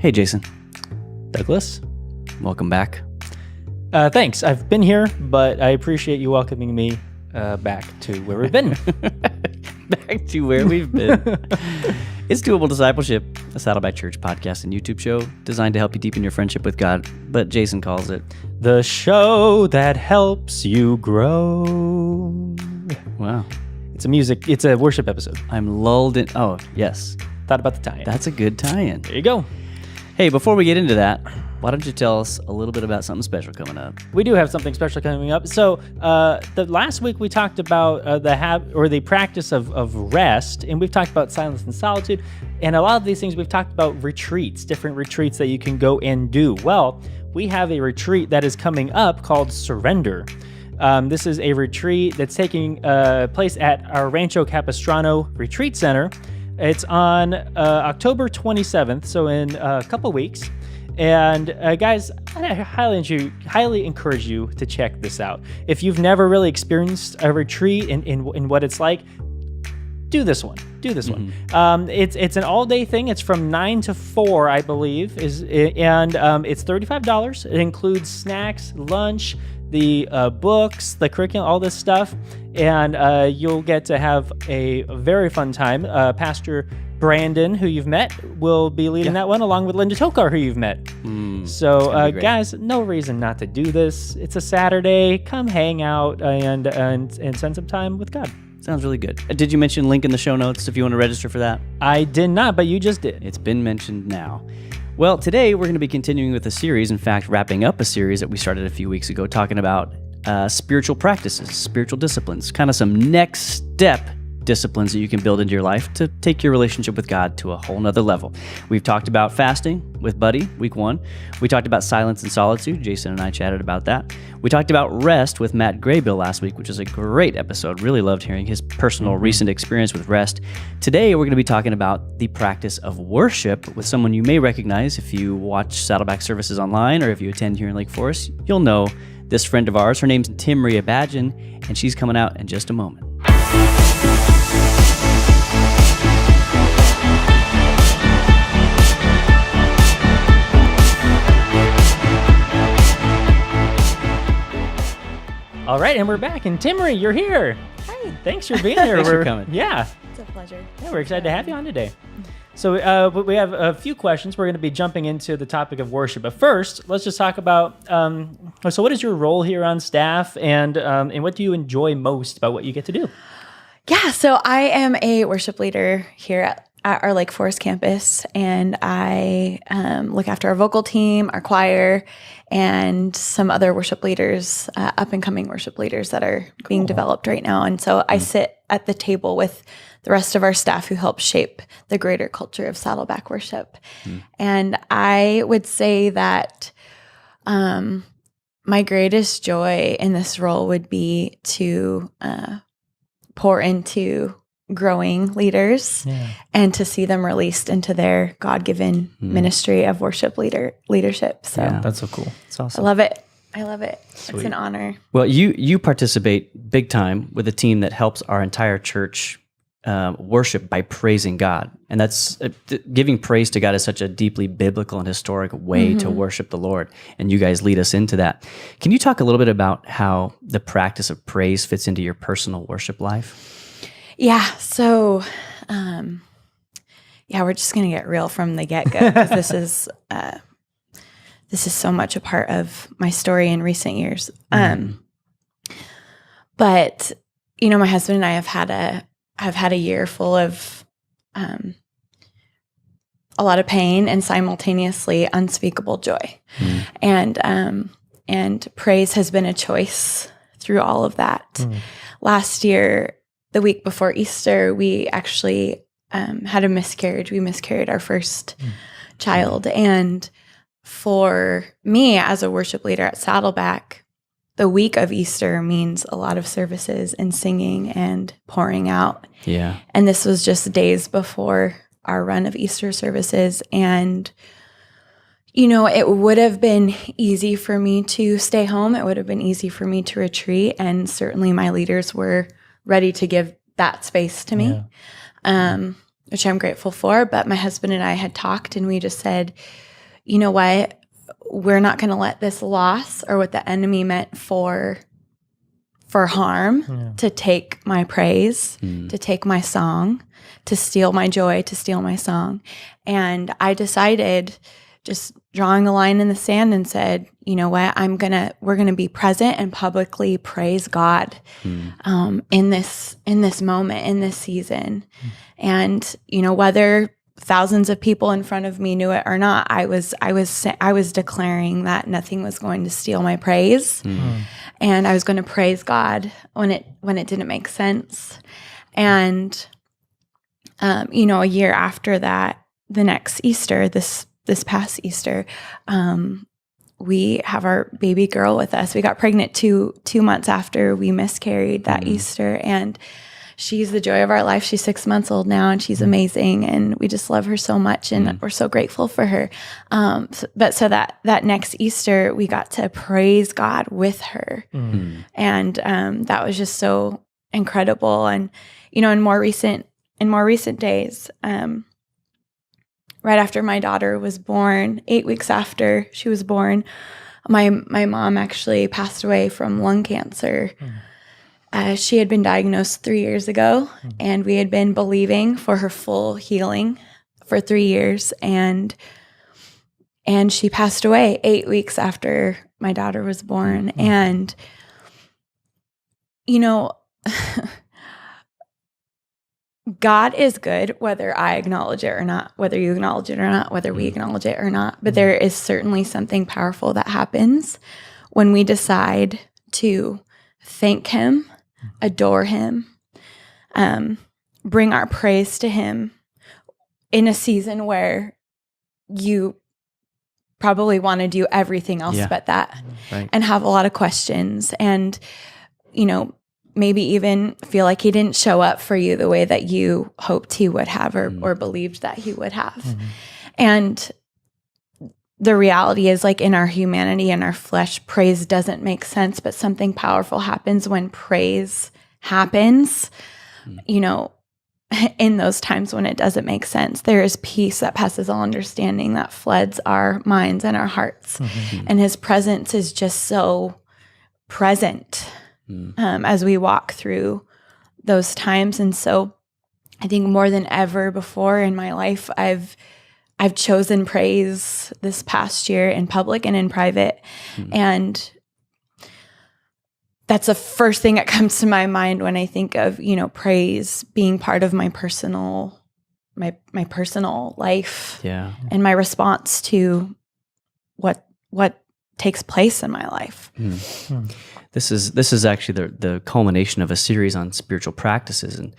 Hey, Jason. Douglas. Welcome back. Thanks. I've been here, but I appreciate you welcoming me back to where we've been. Back to where we've been. It's Doable Discipleship, a Saddleback Church podcast and YouTube show designed to help you deepen your friendship with God, but Jason calls it the show that helps you grow. Wow. It's a worship episode. I'm lulled in. Oh, yes. Thought about the tie-in. That's a good tie-in. There you go. Hey, before we get into that, why don't you tell us a little bit about something special coming up? We do have something special coming up. So the last week we talked about the practice of rest, and we've talked about silence and solitude, and a lot of these things we've talked about retreats, different retreats that you can go and do. Well, we have a retreat that is coming up called Surrender. This is a retreat that's taking place at our Rancho Capistrano Retreat Center. It's on October 27th, so in a couple weeks. And guys, I highly encourage you to check this out. If you've never really experienced a retreat in what it's like, do this one. One. It's an all-day thing. It's from 9 to 4, I believe, and it's $35. It includes snacks, lunch, the books, the curriculum, all this stuff, and you'll get to have a very fun time. Pastor Brandon, who you've met, will be leading that one, along with Linda Tokar, who you've met. So, guys, no reason not to do this. It's a Saturday. Come hang out and spend some time with God. Sounds really good. Did you mention link in the show notes if you want to register for that? I did not, but you just did. It's been mentioned now. Well, today we're going to be continuing with a series, in fact, wrapping up a series that we started a few weeks ago, talking about spiritual practices, spiritual disciplines, kind of some next step disciplines that you can build into your life to take your relationship with God to a whole nother level. We've talked about fasting with Buddy, week 1. We talked about silence and solitude. Jason and I chatted about that. We talked about rest with Matt Graybill last week, which is a great episode. Really loved hearing his personal recent experience with rest. Today, we're going to be talking about the practice of worship with someone you may recognize if you watch Saddleback services online or if you attend here in Lake Forest. You'll know this friend of ours. Her name's Temree Abajian, and she's coming out in just a moment. All right, and we're back. And Temree, you're here. Hi. Thanks for being here. Thanks for coming. Yeah. It's a pleasure. Yeah, we're excited to have you on today. So we have a few questions. We're going to be jumping into the topic of worship. But first, let's just talk about, so what is your role here on staff, and what do you enjoy most about what you get to do? Yeah, so I am a worship leader here at our Lake Forest campus, and I look after our vocal team, our choir, and some other worship leaders, up-and-coming worship leaders that are being developed right now. And so I sit at the table with the rest of our staff who help shape the greater culture of Saddleback worship. And I would say that my greatest joy in this role would be to pour into growing leaders and to see them released into their God-given ministry of worship leadership. So That's so cool. It's awesome. I love it. Sweet. It's an honor. Well, you participate big time with a team that helps our entire church worship by praising God. And that's giving praise to God is such a deeply biblical and historic way to worship the Lord. And you guys lead us into that. Can you talk a little bit about how the practice of praise fits into your personal worship life? Yeah. So, we're just going to get real from the get-go, because this is so much a part of my story in recent years. But my husband and I have had a year full of a lot of pain and simultaneously unspeakable joy. And praise has been a choice through all of that. Last year, the week before Easter, we actually had a miscarriage. We miscarried our first child. And for me, as a worship leader at Saddleback, the week of Easter means a lot of services and singing and pouring out. Yeah. And this was just days before our run of Easter services. And, it would have been easy for me to stay home. It would have been easy for me to retreat. And certainly my leaders were ready to give that space to me, which I'm grateful for. But my husband and I had talked, and we just said, you know what? We're not going to let this loss or what the enemy meant for harm to take my praise, to take my song, to steal my joy, to steal my song. And I decided, just drawing a line in the sand, and said, you know what, we're gonna be present and publicly praise God in this moment, in this season. And whether thousands of people in front of me knew it or not, I was declaring that nothing was going to steal my praise, and I was going to praise God when it didn't make sense. And a year after that, the next Easter, this past Easter, we have our baby girl with us. We got pregnant two months after we miscarried that Easter, and she's the joy of our life. She's 6 months old now, and she's amazing, and we just love her so much, and we're so grateful for her. But that next Easter, we got to praise God with her, and that was just so incredible. And in more recent days, right after my daughter was born, 8 weeks after she was born, my mom actually passed away from lung cancer. She had been diagnosed 3 years ago, and we had been believing for her full healing for 3 years, and she passed away 8 weeks after my daughter was born. And God is good, whether I acknowledge it or not, whether you acknowledge it or not, whether we acknowledge it or not. But there is certainly something powerful that happens when we decide to thank Him, adore Him, bring our praise to Him in a season where you probably want to do everything else but that, and have a lot of questions, and maybe even feel like He didn't show up for you the way that you hoped He would have, or believed that He would have. And the reality is, like, in our humanity and our flesh, praise doesn't make sense, but something powerful happens when praise happens. In those times when it doesn't make sense, there is peace that passes all understanding that floods our minds and our hearts. And His presence is just so present as we walk through those times. And so I think more than ever before in my life, I've chosen praise this past year in public and in private. And that's the first thing that comes to my mind when I think of, praise being part of my personal life, and my response to what takes place in my life. This is actually the culmination of a series on spiritual practices, and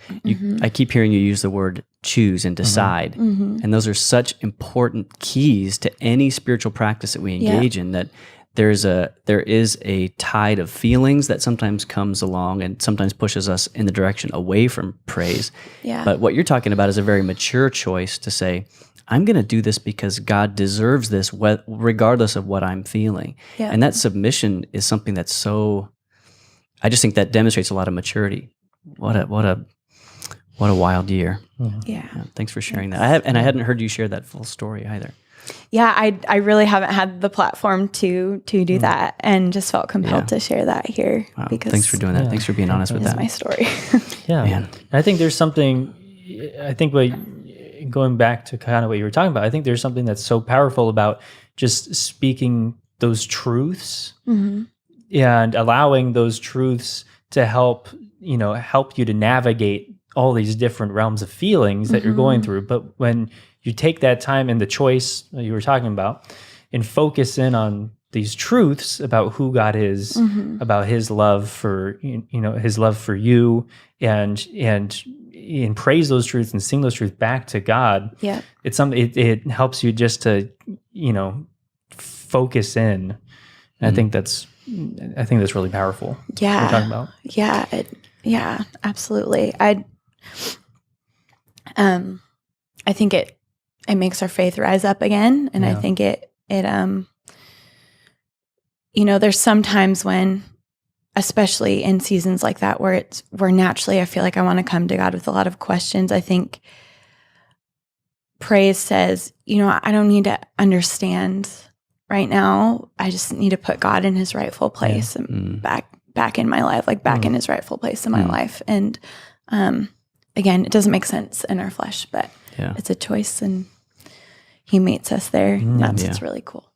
I keep hearing you use the word choose and decide, and those are such important keys to any spiritual practice that we engage in. That there is a tide of feelings that sometimes comes along and sometimes pushes us in the direction away from praise. But what you're talking about is a very mature choice to say, I'm going to do this because God deserves this, regardless of what I'm feeling. And that submission is something that's so, I just think that demonstrates a lot of maturity. What a wild year. Yeah. Thanks for sharing that. I hadn't heard you share that full story either. Yeah, I really haven't had the platform to do that, and just felt compelled to share that here. Wow. Because thanks for doing that. Thanks for being honest with that. It's my story. Man. I think there's something, going back to kind of what you were talking about, I think there's something that's so powerful about just speaking those truths and allowing those truths to help you to navigate all these different realms of feelings that you're going through. But when you take that time and the choice that you were talking about and focus in on these truths about who God is, about His love for, His love for you, and praise those truths and sing those truths back to God. It's something, it helps you just to, focus in. And I think that's really powerful. What you're talking about. Yeah, absolutely. I think it makes our faith rise up again. And I think it there's some times when, especially in seasons like that, where naturally I feel like I want to come to God with a lot of questions. I think praise says, I don't need to understand right now. I just need to put God in his rightful place and back in my life, like back in his rightful place in my life. And again, it doesn't make sense in our flesh, but it's a choice, and he meets us there. And that's what's really cool.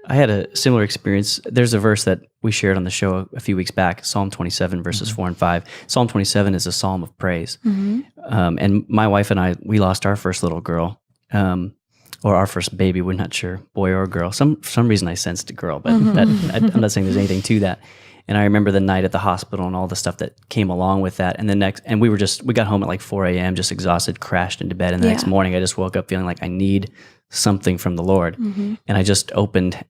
I had a similar experience. There's a verse that we shared on the show a few weeks back, Psalm 27, verses 4 and 5. Psalm 27 is a psalm of praise. And my wife and I, we lost our first little girl, or our first baby. We're not sure, boy or girl. For some reason I sensed a girl, but I'm not saying there's anything to that. And I remember the night at the hospital and all the stuff that came along with that. And and we got home at like 4 a.m., just exhausted, crashed into bed. And the next morning I just woke up feeling like I need something from the Lord. And I just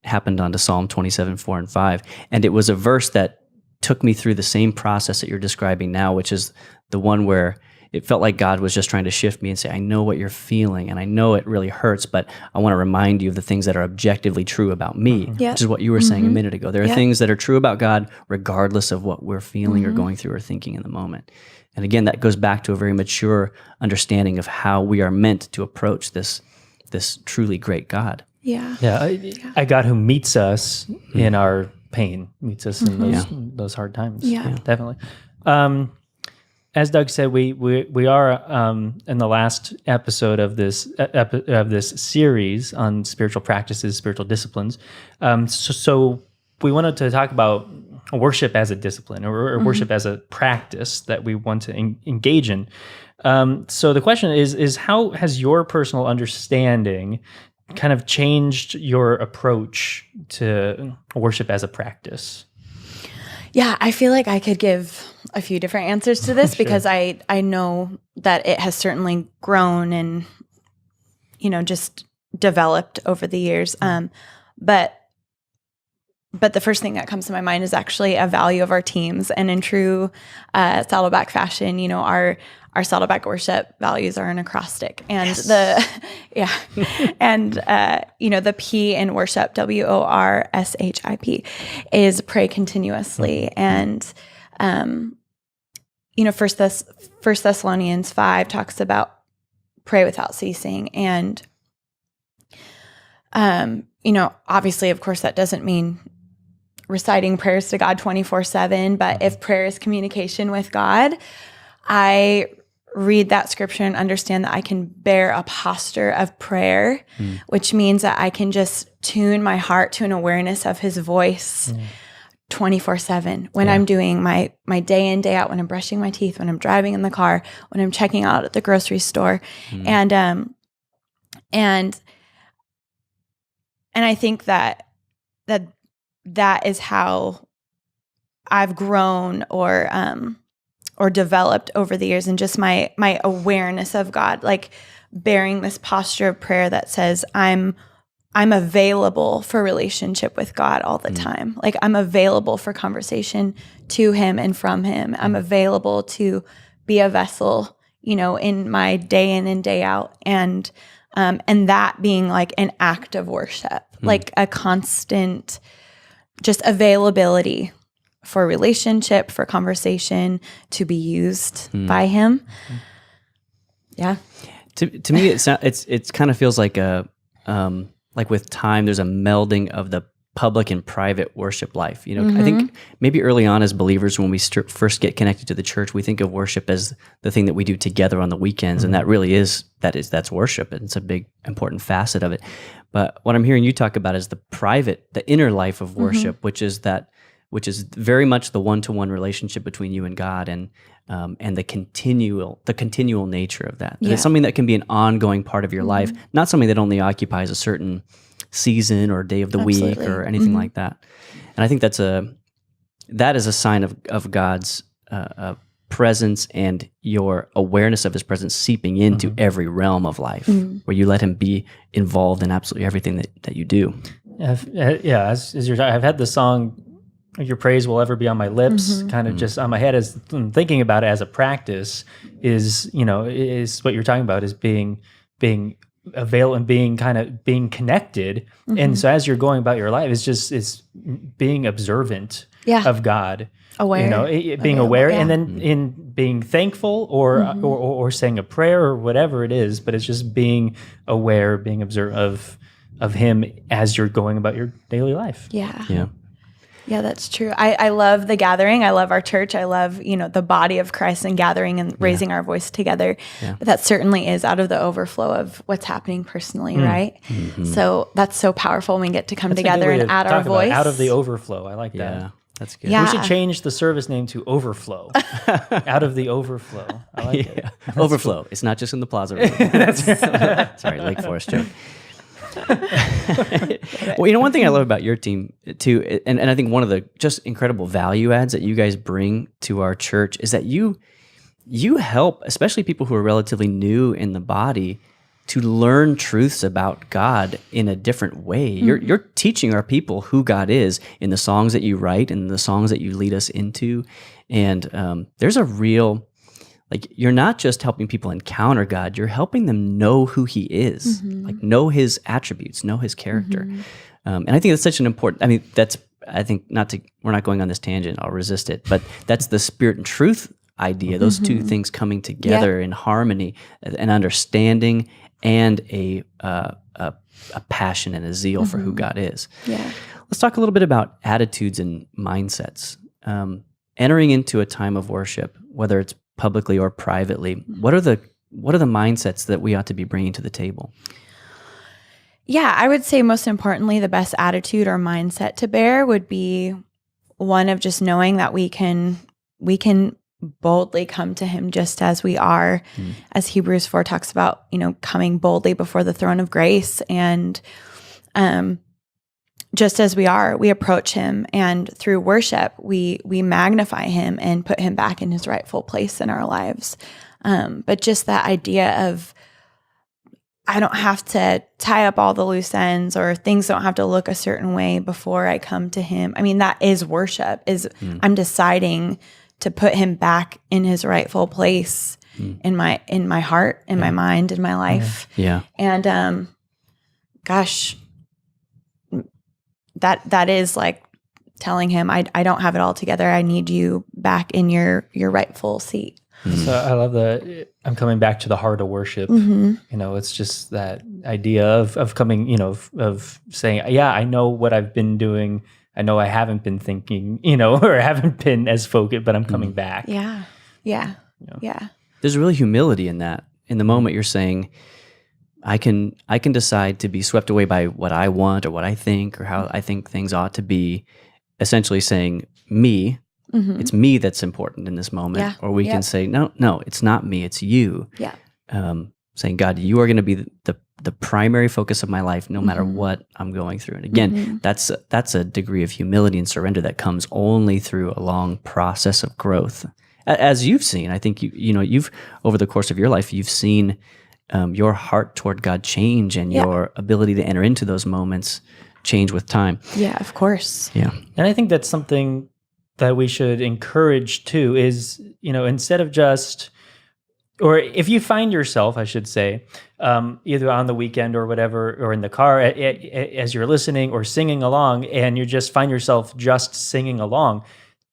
happened onto Psalm 27, 4 and 5. And it was a verse that took me through the same process that you're describing now, which is the one where it felt like God was just trying to shift me and say, I know what you're feeling, and I know it really hurts, but I want to remind you of the things that are objectively true about me, which is what you were saying a minute ago. There are things that are true about God regardless of what we're feeling or going through or thinking in the moment. And again, that goes back to a very mature understanding of how we are meant to approach this truly great God. A God who meets us in our pain, meets us in those hard times. Definitely. As Doug said, we are in the last episode of this series on spiritual practices, spiritual disciplines. So we wanted to talk about worship as a discipline, or worship as a practice that we want to engage in. So the question is how has your personal understanding kind of changed your approach to worship as a practice? Yeah, I feel like I could give a few different answers to this because I know that it has certainly grown and, just developed over the years. But the first thing that comes to my mind is actually a value of our teams. And in true Saddleback fashion, our Saddleback worship values are an acrostic, and the P in worship, WORSHIP, is pray continuously. And First Thessalonians 5 talks about pray without ceasing. And obviously, of course, that doesn't mean reciting prayers to God 24/7, but if prayer is communication with God, I read that scripture and understand that I can bear a posture of prayer, which means that I can just tune my heart to an awareness of his voice 24/7 when I'm doing my day in, day out, when I'm brushing my teeth, when I'm driving in the car, when I'm checking out at the grocery store. And I think that is how I've grown or developed over the years, and just my awareness of God, like bearing this posture of prayer that says I'm available for relationship with God all the time. Like I'm available for conversation to him and from him. I'm available to be a vessel, in my day in and day out. And that being like an act of worship, like a constant just availability for relationship, for conversation, to be used by him. Yeah. To me, it kind of feels like like with time, there's a melding of the public and private worship life. I think maybe early on as believers, when we first get connected to the church, we think of worship as the thing that we do together on the weekends, and that really that's worship, and it's a big important facet of it. But what I'm hearing you talk about is the inner life of worship, which is very much the one-to-one relationship between you and God, and the continual nature of that. And it's something that can be an ongoing part of your life, not something that only occupies a certain season or day of the week or anything like that. And I think that is a sign of God's presence and your awareness of his presence seeping into every realm of life, where you let him be involved in absolutely everything that you do. I've had the song, your praise will ever be on my lips, kind of just on my head, as thinking about it as a practice is what you're talking about, is being available and being connected. And so as you're going about your life, it's being observant Yeah. of God. Aware. You know, being aware, yeah. and then in being thankful or saying a prayer or whatever it is, but it's just being aware, being observant of Him as you're going about your daily life. Yeah. Yeah. Yeah, that's true. I love the gathering. I love our church. I love, the body of Christ and gathering and raising our voice together. Yeah. But that certainly is out of the overflow of what's happening personally, right? So that's so powerful when we get to come That's a good together way and to add our talk about it, voice. out of the overflow. I like that. Yeah. That's good. Yeah. We should change the service name to Overflow. Out of the overflow. I like it. Overflow. It's not just in the plaza room. Sorry, Lake Forest joke. Well, one thing I love about your team too, and I think one of the just incredible value adds that you guys bring to our church is that you help, especially people who are relatively new in the body, to learn truths about God in a different way. You're teaching our people who God is in the songs that you write and the songs that you lead us into. And there's a real, you're not just helping people encounter God, you're helping them know who He is, know His attributes, know His character. And I think that's such an important, we're not going on this tangent, I'll resist it, but that's the spirit and truth idea, those two things coming together in harmony, an understanding and a passion and a zeal for who God is. Yeah. Let's talk a little bit about attitudes and mindsets. Entering into a time of worship, whether it's publicly or privately, what are the mindsets that we ought to be bringing to the table? Yeah, I would say most importantly, the best attitude or mindset to bear would be one of just knowing that we can boldly come to Him just as we are, as Hebrews 4 talks about, coming boldly before the throne of grace. And just as we are, we approach Him, and through worship, we magnify Him and put Him back in His rightful place in our lives. But just that idea of, I don't have to tie up all the loose ends, or things don't have to look a certain way before I come to Him. I mean, that is worship, I'm deciding to put Him back in His rightful place in my heart, in my mind, in my life. Yeah. And gosh, that is like telling Him, I don't have it all together. I need you back in your rightful seat. So I love I'm coming back to the heart of worship. It's just that idea of coming, of saying, yeah, I know what I've been doing. I know I haven't been thinking, or haven't been as focused, but I'm coming back. Yeah. Yeah. Yeah. There's really humility in that. In the moment you're saying, I can decide to be swept away by what I want or what I think or how I think things ought to be, essentially saying me, it's me that's important in this moment. Yeah. Or we can say, no, it's not me, it's you. Yeah. Saying, God, you are going to be the primary focus of my life, no matter what I'm going through. And again, that's a degree of humility and surrender that comes only through a long process of growth. As you've seen, I think you've over the course of your life, you've seen your heart toward God change, and your ability to enter into those moments change with time. Yeah, of course. Yeah. And I think that's something that we should encourage too, is, instead of just, or if you find yourself, I should say, either on the weekend or whatever, or in the car as you're listening or singing along, and you just find yourself just singing along,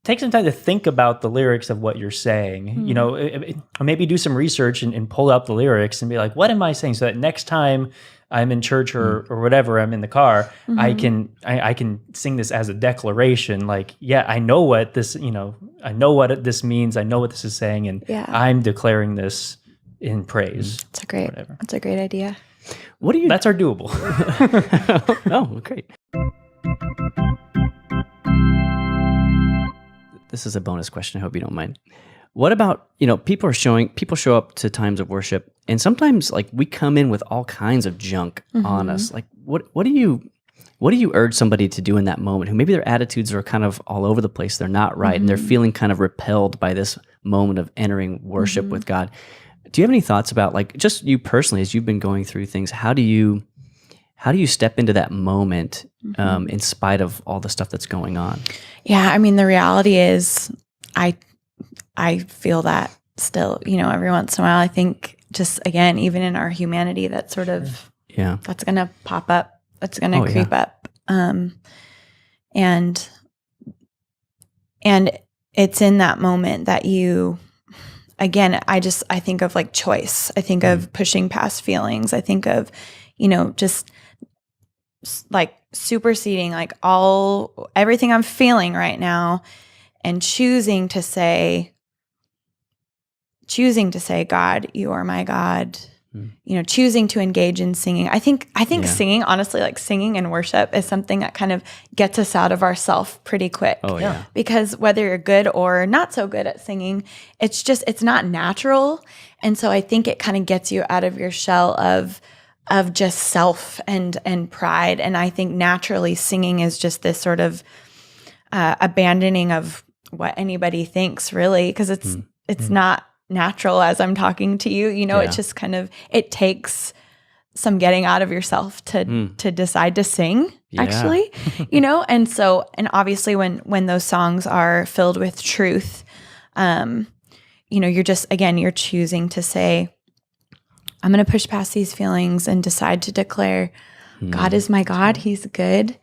take some time to think about the lyrics of what you're saying, or maybe do some research and pull out the lyrics and be like, what am I saying? So that next time I'm in church or whatever, I'm in the car, I can sing this as a declaration. Like, yeah, I know what this, I know what this means. I know what this is saying. And I'm declaring this in praise. That's a great idea. That's our doable. Oh, great. This is a bonus question. I hope you don't mind. What about, people show up to times of worship, and sometimes we come in with all kinds of junk on us. Like, what do you urge somebody to do in that moment, who maybe their attitudes are kind of all over the place, they're not right, and they're feeling kind of repelled by this moment of entering worship with God? Do you have any thoughts about, just you personally, as you've been going through things, how do you step into that moment in spite of all the stuff that's going on? Yeah, I mean, the reality is I feel that still, every once in a while. I think just, again, even in our humanity, that sort of, that's going to pop up. That's going to creep up. And And it's in that moment that you, again, I think of like choice. I think of pushing past feelings. I think of, just like superseding like everything I'm feeling right now and choosing to say, God, you are my God. Choosing to engage in singing. I think singing, honestly, like singing and worship is something that kind of gets us out of ourself pretty quick. Oh, yeah. Because whether you're good or not so good at singing, it's not natural. And so I think it kind of gets you out of your shell of just self and pride. And I think naturally singing is just this sort of abandoning of what anybody thinks, really, because it's not natural as I'm talking to you. It's just kind of, it takes some getting out of yourself to decide to sing, actually, and so, and obviously when those songs are filled with truth, you're just, again, you're choosing to say, I'm going to push past these feelings and decide to declare, God is my God, he's good.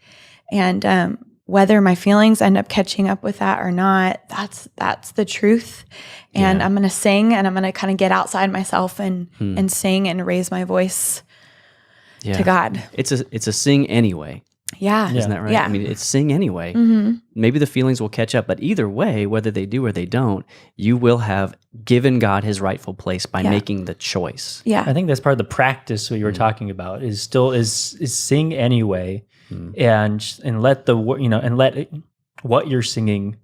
And, whether my feelings end up catching up with that or not, that's the truth. And I'm going to sing, and I'm going to kind of get outside myself and sing and raise my voice to God. It's a sing anyway. Yeah. Isn't that right? Yeah. I mean, it's sing anyway. Maybe the feelings will catch up, but either way, whether they do or they don't, you will have given God his rightful place by making the choice. Yeah. I think that's part of the practice what you were talking about is sing anyway, and let what you're singing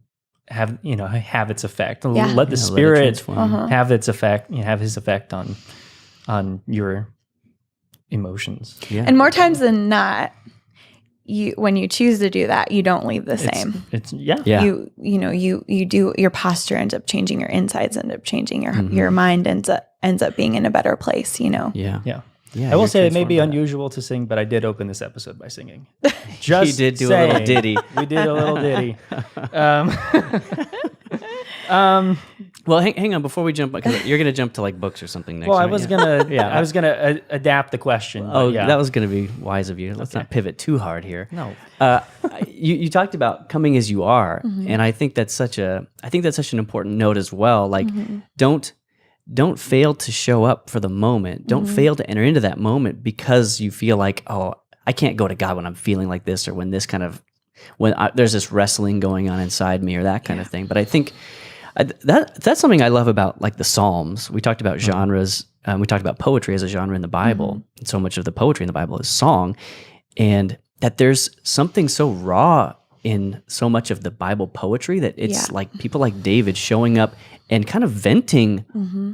have its effect. Let the Spirit have its effect, have his effect on your emotions. Yeah. And more times than not, when you choose to do that, you don't leave the same. You do, your posture ends up changing, your insides end up changing, your mind ends up being in a better place, I will say it may be unusual to sing, but I did open this episode by singing. Just you did do saying. a little ditty. We did a little ditty. Well, hang on before we jump, because you're going to jump to like books or something next. Well, I right? was gonna adapt the question. Oh, that was going to be wise of you. Let's not pivot too hard here. No. You talked about coming as you are, and I think that's such an important note as well. Like, don't fail to show up for the moment. Don't fail to enter into that moment because you feel like, oh, I can't go to God when I'm feeling like this, or when this kind of there's this wrestling going on inside me, or that kind of thing. But I think that's something I love about like the Psalms. We talked about genres. We talked about poetry as a genre in the Bible. And so much of the poetry in the Bible is song, and that there's something so raw in so much of the Bible poetry that it's like people like David showing up and kind of venting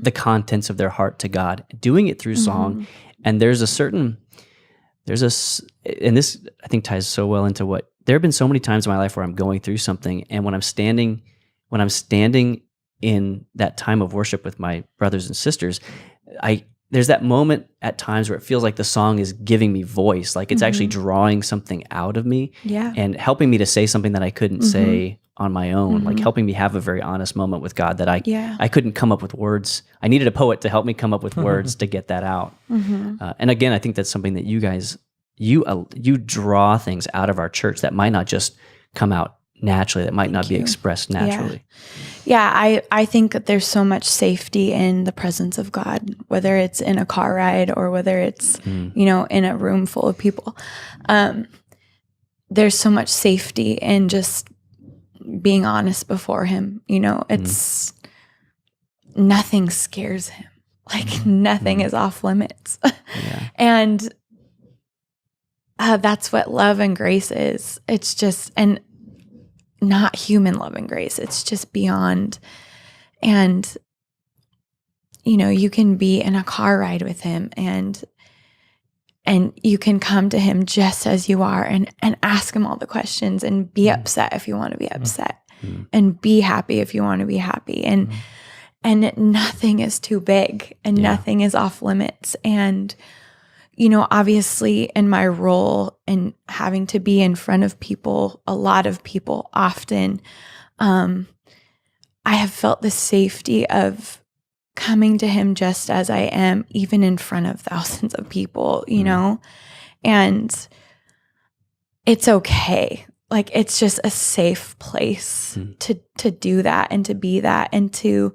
the contents of their heart to God, doing it through song. And and this I think ties so well into what, there have been so many times in my life where I'm going through something, and when I'm standing in that time of worship with my brothers and sisters, there's that moment at times where it feels like the song is giving me voice, like it's actually drawing something out of me and helping me to say something that I couldn't say on my own, like helping me have a very honest moment with God that I couldn't come up with words. I needed a poet to help me come up with words to get that out. And again, I think that's something that you guys, you draw things out of our church that might not just come out naturally, that might not be expressed naturally. I think that there's so much safety in the presence of God, whether it's in a car ride or whether it's, in a room full of people. There's so much safety in just being honest before him. It's nothing scares him. Like nothing is off limits. And that's what love and grace is. It's just, and not human love and grace. It's just beyond. And, you can be in a car ride with him and you can come to him just as you are and ask him all the questions and be upset if you want to be upset and be happy if you want to be happy. And nothing is too big and nothing is off limits. And, obviously in my role in having to be in front of people, a lot of people often, I have felt the safety of coming to him just as I am, even in front of thousands of people, and it's okay. like it's just a safe place to do that and to be that and to,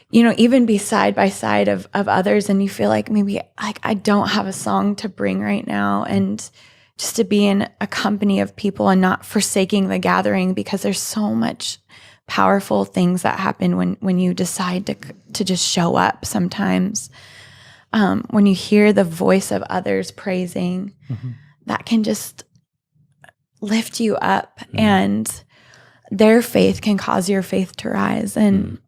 you know, even be side by side of others, and you feel like maybe like I don't have a song to bring right now, and just to be in a company of people and not forsaking the gathering, because there's so much powerful things that happen when you decide to just show up sometimes. When you hear the voice of others praising, that can just lift you up, and their faith can cause your faith to rise. And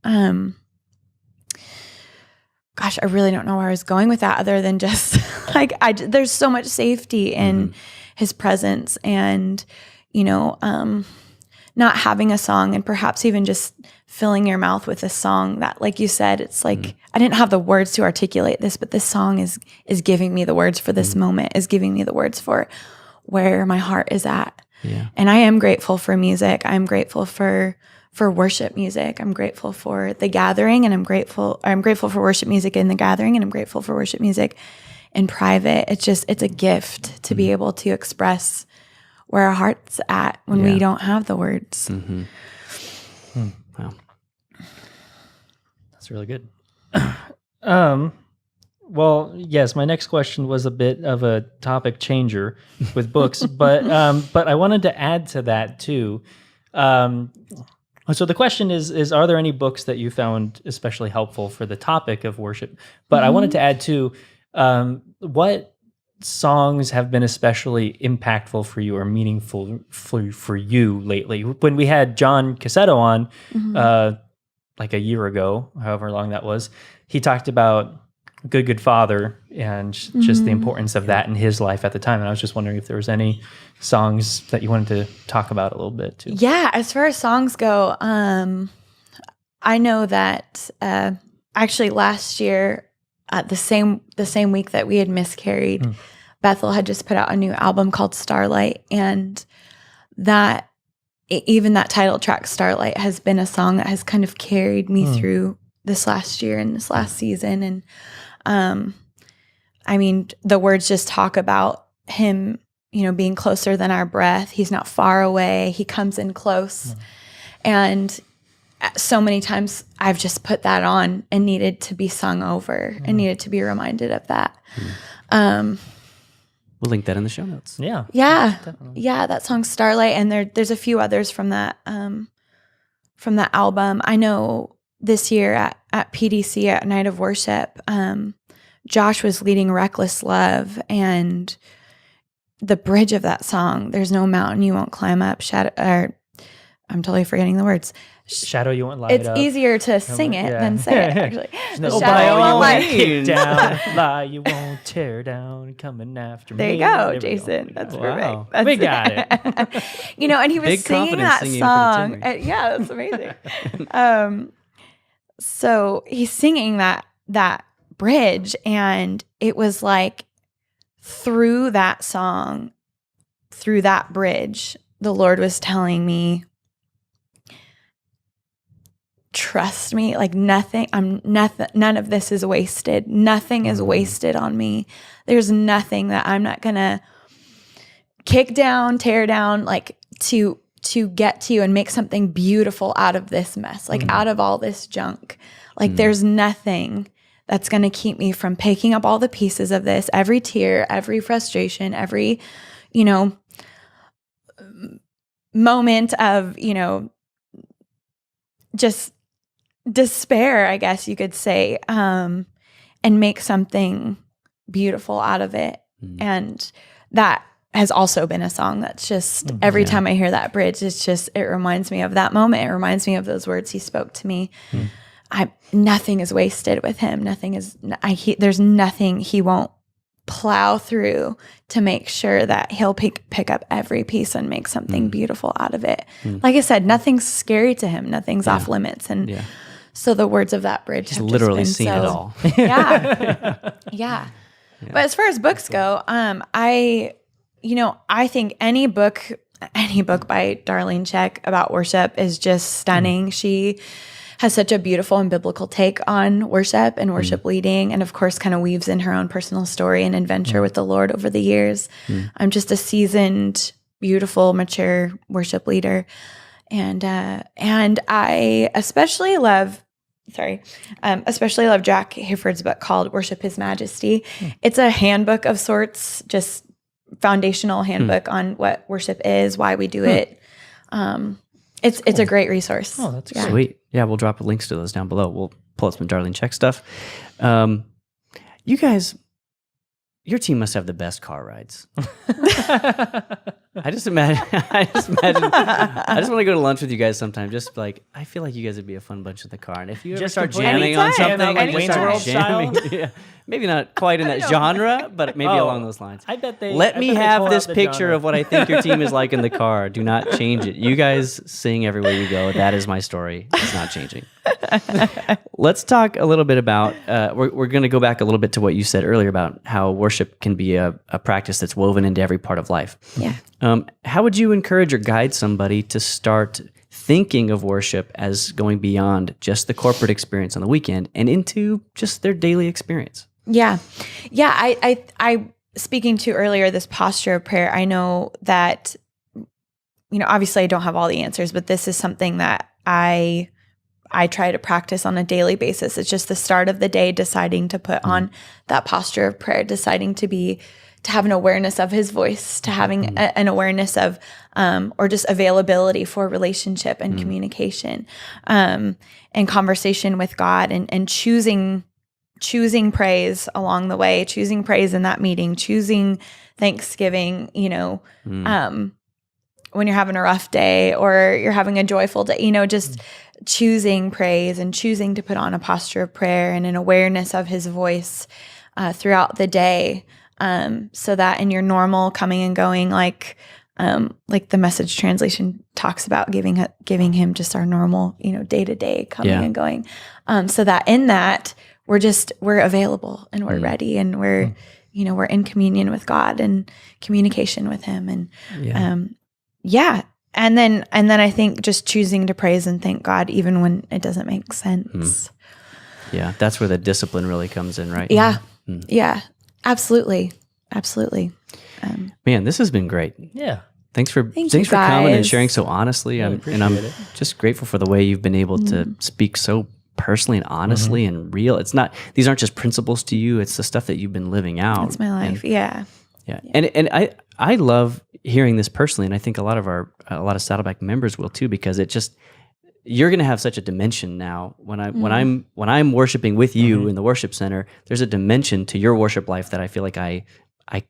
gosh, I really don't know where I was going with that, other than just like there's so much safety in his presence, and you know, not having a song, and perhaps even just filling your mouth with a song that, like you said, it's like I didn't have the words to articulate this, but this song is giving me the words for this moment, is giving me the words for where my heart is at. Yeah. And I am grateful for music. I'm grateful for worship music. I'm grateful for the gathering, and I'm grateful for worship music in the gathering, and I'm grateful for worship music in private. It's a gift to be able to express where our heart's at when we don't have the words. Wow. That's really good. Well, yes, my next question was a bit of a topic changer with books, but I wanted to add to that too. So the question is, are there any books that you found especially helpful for the topic of worship? But I wanted to add too, what songs have been especially impactful for you or meaningful for you lately? When we had John Cassetto on, like a year ago, however long that was, he talked about Good Father and just the importance of that in his life at the time. And I was just wondering if there was any songs that you wanted to talk about a little bit too. Yeah, as far as songs go, I know that actually last year, the same week that we had miscarried, Bethel had just put out a new album called Starlight, and that even that title track Starlight has been a song that has kind of carried me through this last year and this last season. And I mean, the words just talk about him, you know, being closer than our breath. He's not far away. He comes in close. And so many times I've just put that on and needed to be sung over and needed to be reminded of that. We'll link that in the show notes. Yeah. Yeah. Definitely. Yeah. That song Starlight. And there's a few others from that album. I know this year at PDC at Night of Worship, Josh was leading Reckless Love, and the bridge of that song, there's no mountain you won't climb up. I'm totally forgetting the words. Shadow you won't light It's up. easier to sing it than say it, actually. No, The by shadow all you won't light. means, down, lie you won't tear down, coming after There me. you go, we Jason. That's Wow. perfect. We got it. You know, and he was Big singing confidence that singing song. from Temree. Yeah, that's amazing. So he's singing that bridge, and it was like through that song, through that bridge, the Lord was telling me, trust me, like none of this is wasted. Nothing is wasted on me. There's nothing that I'm not gonna kick down, tear down, like to get to you and make something beautiful out of this mess, like out of all this junk. Like there's nothing that's going to keep me from picking up all the pieces of this, every tear, every frustration, every, you know, moment of, you know, just despair, I guess you could say, and make something beautiful out of it. And that has also been a song that's just every time I hear that bridge, it reminds me of that moment. It reminds me of those words he spoke to me. Nothing is wasted with him. There's nothing he won't plow through to make sure that he'll pick up every piece and make something beautiful out of it. Like I said, nothing's scary to him. Nothing's off limits. And so the words of that bridge have literally just been seen it all. Yeah. But as far as books go, I think any book by Darlene Check about worship is just stunning. She has such a beautiful and biblical take on worship and worship leading, and of course kind of weaves in her own personal story and adventure with the Lord over the years. I'm just a seasoned beautiful, mature worship leader. And I especially love Jack Hayford's book called Worship His Majesty. It's a handbook of sorts, just foundational handbook on what worship is, why we do it. It's a great resource. Oh, that's great. Sweet. Yeah, we'll drop links to those down below. We'll pull up some Darlene Check stuff. You guys, your team must have the best car rides. I just want to go to lunch with you guys sometime. Just like, I feel like you guys would be a fun bunch in the car. And if you ever Just start completely jamming on anytime. something, Like and just Wayne's start World jamming, style? yeah, maybe not quite in that genre, but maybe along those lines. I bet they Let I me bet they have pull this out the picture genre. of what I think your team is like in the car. Do not change it. You guys sing everywhere you go. That is my story. It's not changing. Let's talk a little bit about, we're going to go back a little bit to what you said earlier about how worship can be a practice that's woven into every part of life. Yeah. How would you encourage or guide somebody to start thinking of worship as going beyond just the corporate experience on the weekend and into just their daily experience? Yeah. I speaking to earlier, this posture of prayer, I know that, obviously I don't have all the answers, but this is something that I try to practice on a daily basis. It's just the start of the day, deciding to put on that posture of prayer, deciding to have an awareness of his voice, to having an awareness of, or just availability for relationship and communication, and conversation with God, and choosing praise along the way, choosing praise in that meeting, choosing thanksgiving, when you're having a rough day or you're having a joyful day, just choosing praise and choosing to put on a posture of prayer and an awareness of his voice throughout the day. So that in your normal coming and going, like the Message translation talks about, giving him just our normal, day to day coming and going. So that in that we're available and we're ready and we're in communion with God and communication with him. And, And then I think just choosing to praise and thank God, even when it doesn't make sense. Yeah. That's where the discipline really comes in, right? Yeah. Yeah. Absolutely. Man, this has been great. Yeah. Thanks for you coming and guys. sharing so honestly. I'm just grateful for the way you've been able to speak so personally and honestly and real. These aren't just principles to you. It's the stuff that you've been living out. It's my life. Yeah. And I love hearing this personally, and I think a lot of Saddleback members will too, because you're going to have such a dimension now when I'm worshiping with you in the worship center. There's a dimension to your worship life that I feel like I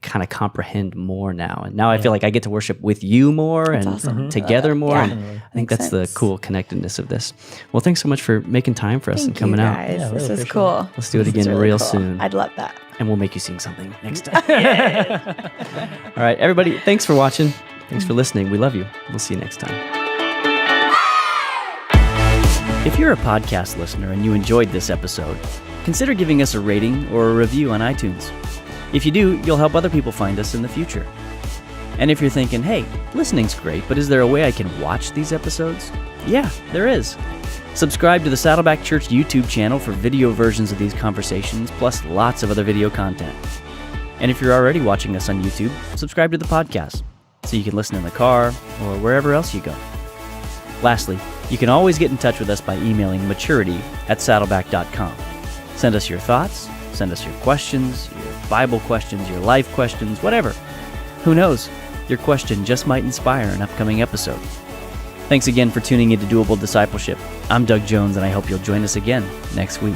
kind of comprehend more now. And now I feel like I get to worship with you more and together more. Yeah. And I think that's the cool connectedness of this. Well, thanks so much for making time for us and coming out. Guys. Yeah, This really is cool. Let's do it This is again really real cool. soon. I'd love that. And we'll make you sing something next time. All right, everybody, thanks for watching. Thanks for listening. We love you. We'll see you next time. If you're a podcast listener and you enjoyed this episode, consider giving us a rating or a review on iTunes. If you do, you'll help other people find us in the future. And if you're thinking, hey, listening's great, but is there a way I can watch these episodes? Yeah, there is. Subscribe to the Saddleback Church YouTube channel for video versions of these conversations, plus lots of other video content. And if you're already watching us on YouTube, subscribe to the podcast so you can listen in the car or wherever else you go. Lastly, you can always get in touch with us by emailing maturity@saddleback.com. Send us your thoughts, send us your questions, your Bible questions, your life questions, whatever. Who knows? Your question just might inspire an upcoming episode. Thanks again for tuning into Doable Discipleship. I'm Doug Jones, and I hope you'll join us again next week.